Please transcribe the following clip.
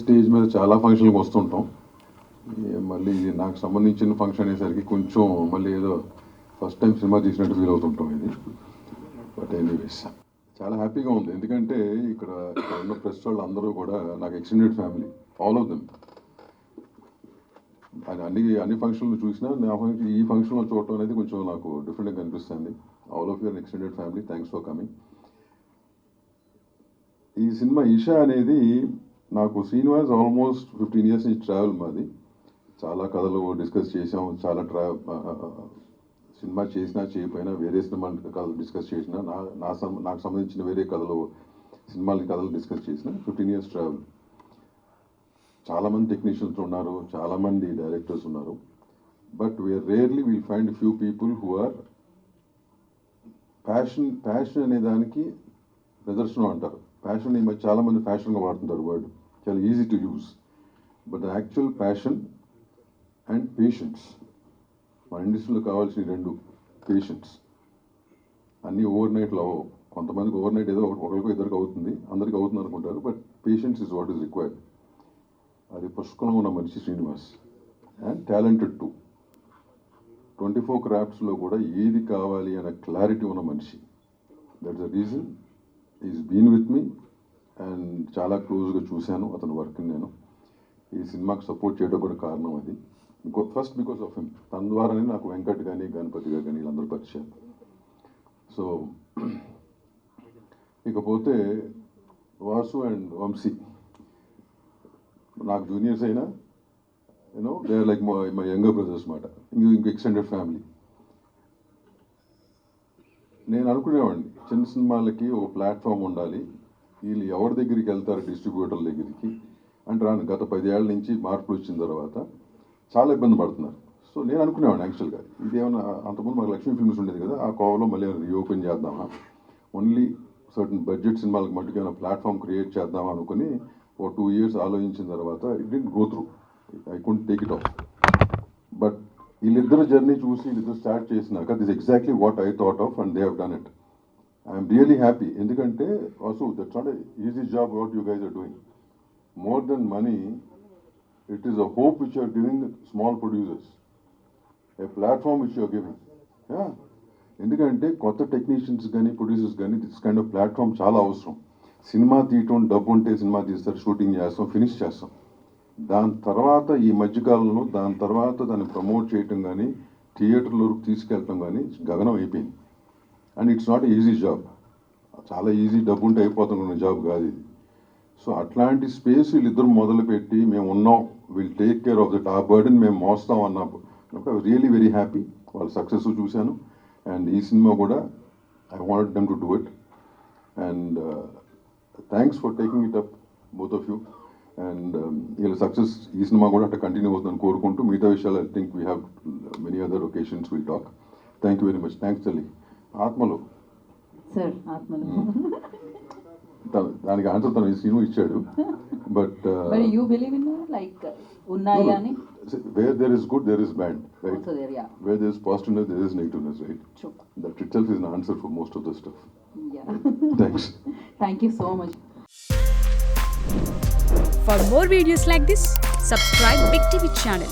Stage మీద చాలా ఫంక్షన్కి వస్తుంటాం. మళ్ళీ ఇది నాకు సంబంధించిన ఫంక్షన్ అనేసరికి కొంచెం మళ్ళీ ఏదో ఫస్ట్ టైం సినిమా తీసినట్టు ఫీల్ అవుతుంటాం ఇది. బట్ ఎనీవేస్ చాలా హ్యాపీగా ఉంది, ఎందుకంటే ఇక్కడ ఉన్న ప్రెస్ వాళ్ళు అందరూ కూడా నాకు extended family, all of them. అన్ని ఫంక్షన్లు చూసినా ఈ ఫంక్షన్లో చూడటం అనేది కొంచెం నాకు డిఫరెంట్గా కనిపిస్తుంది. All of your extended family, thanks for coming. ఈ సినిమా ఈషా అనేది నాకు శ్రీనివాస్ ఆల్మోస్ట్ 15 years నుంచి ట్రావెల్ మాది. చాలా కథలు డిస్కస్ చేసాం, చాలా సినిమా చేసినా చేయకపోయినా వేరే సినిమా కథలు డిస్కస్ చేసినా నాకు సంబంధించిన వేరే కథలు డిస్కస్ చేసిన 15 years ట్రావెల్. చాలామంది టెక్నీషియన్స్ ఉన్నారు, చాలామంది డైరెక్టర్స్ ఉన్నారు. But we are rarely will find few people who are passion అనే దానికి నిదర్శనం అంటారు. ప్యాషన్ ఈ మధ్య చాలామంది ఫ్యాషన్గా వాడుతుంటారు వర్డ్, చాలా easy to use. But actual passion and patience, మన ఇండస్ట్రీలో కావాల్సిన రెండు, పేషెన్స్. అన్నీ ఓవర్ నైట్లో అవ్వవు. కొంతమందికి ఓవర్ నైట్ ఏదో ఒకరికో ఇద్దరికి అవుతుంది, అందరికీ అవుతుంది అనుకుంటారు. But patience is what is required. అది పుష్కలంగా ఉన్న మనిషి శ్రీనివాస్, అండ్ టాలెంటెడ్ టు. 24 క్రాఫ్ట్స్లో కూడా ఏది కావాలి అనే క్లారిటీ ఉన్న మనిషి. That's the reason is been with me, and చాలా క్లోజ్గా చూశాను అతని వర్క్ని నేను. ఈ సినిమాకి సపోర్ట్ చేయడం కూడా కారణం అది. First because of him. తన ద్వారానే నాకు వెంకట్ కానీ గణపతి గారు కానీ వీళ్ళందరూ పరిచయం. సో ఇకపోతే వాసు అండ్ వంశీ నాకు జూనియర్స్ అయినా they are like my younger brothers మాట, ఇంక ఎక్స్టెండెడ్ ఫ్యామిలీ. నేను అనుకునేవాడిని చిన్న సినిమాలకి ఒక ప్లాట్ఫామ్ ఉండాలి, వీళ్ళు ఎవరి దగ్గరికి వెళ్తారు, డిస్ట్రిబ్యూటర్ల దగ్గరికి అంటే రాను. గత 10 ఏళ్ల నుంచి మార్పులు వచ్చిన తర్వాత చాలా ఇబ్బంది పడుతున్నారు. సో నేను అనుకునేవాడిని యాక్చువల్గా ఇదేమన్నా, అంతకుముందు మాకు లక్ష్మీ ఫిల్మ్స్ ఉండేది కదా, ఆ కోవలో మళ్ళీ రీఓపెన్ చేద్దామా, ఓన్లీ సర్టన్ బడ్జెట్ సినిమాలకు మట్టుకు ఏమైనా ప్లాట్ఫామ్ క్రియేట్ చేద్దామా అనుకుని ఓ 2 years ఆలోచించిన తర్వాత it did go through, I couldn't take it off. But వీళ్ళిద్దరు జర్నీ చూసి వీళ్ళిద్దరు స్టార్ట్ చేసినాక this exactly what I thought of and they have done it. I'm really happy, ఎందుకంటే also that's not easy job what you guys are doing. More than money, it is a hope which you are giving small producers, a platform which you are giving. Yeah, ఎందుకంటే కొత్త technicians కానీ producers కానీ this kind of platform చాలా అవసరం. Cinema తీయటం, డబ్బు ఉంటే cinema తీస్తారు, షూటింగ్ చేస్తాం, ఫినిష్ చేస్తాం. దాని తర్వాత ఈ మధ్యకాలంలో దాన్ని ప్రమోట్ చేయటం కానీ థియేటర్లోకి తీసుకెళ్ళటం కానీ గగనం అయిపోయింది. And it's not easy job, చాలా ఈజీ డబ్బు ఉంటే అయిపోతున్న జాబ్ కాదు ఇది. సో అట్లాంటి స్పేస్ వీళ్ళిద్దరు మొదలుపెట్టి మేము ఉన్నాం, will take care of that, ఆ బర్డెన్ మేము మోస్తాం అన్నప్పుడు రియలీ వెరీ హ్యాపీ. వాళ్ళ సక్సెస్ చూశాను, అండ్ ఈ సినిమా కూడా I wanted them to do it. And thanks for taking it up both of you. And వీళ్ళ సక్సెస్ ఈ సినిమా కూడా అట్లా కంటిన్యూ అవుతుందని కోరుకుంటూ మిగతా విషయాలు I think we have many other occasions will talk. Thank you very much. Thanks తల్లి. ఆత్మలు సార్, ఆత్మలు దానికి ఆన్సర్ తను సీను ఇచ్చాడు. But you believe in like ఉన్నాయి అని, where there is good there is bad, right? Also there, yeah. Where there is positiveness there is negativeness, right? True. That itself is an answer for most of the stuff. Yeah. Thanks. Thank you so much. For more videos like this, subscribe Big TV channel.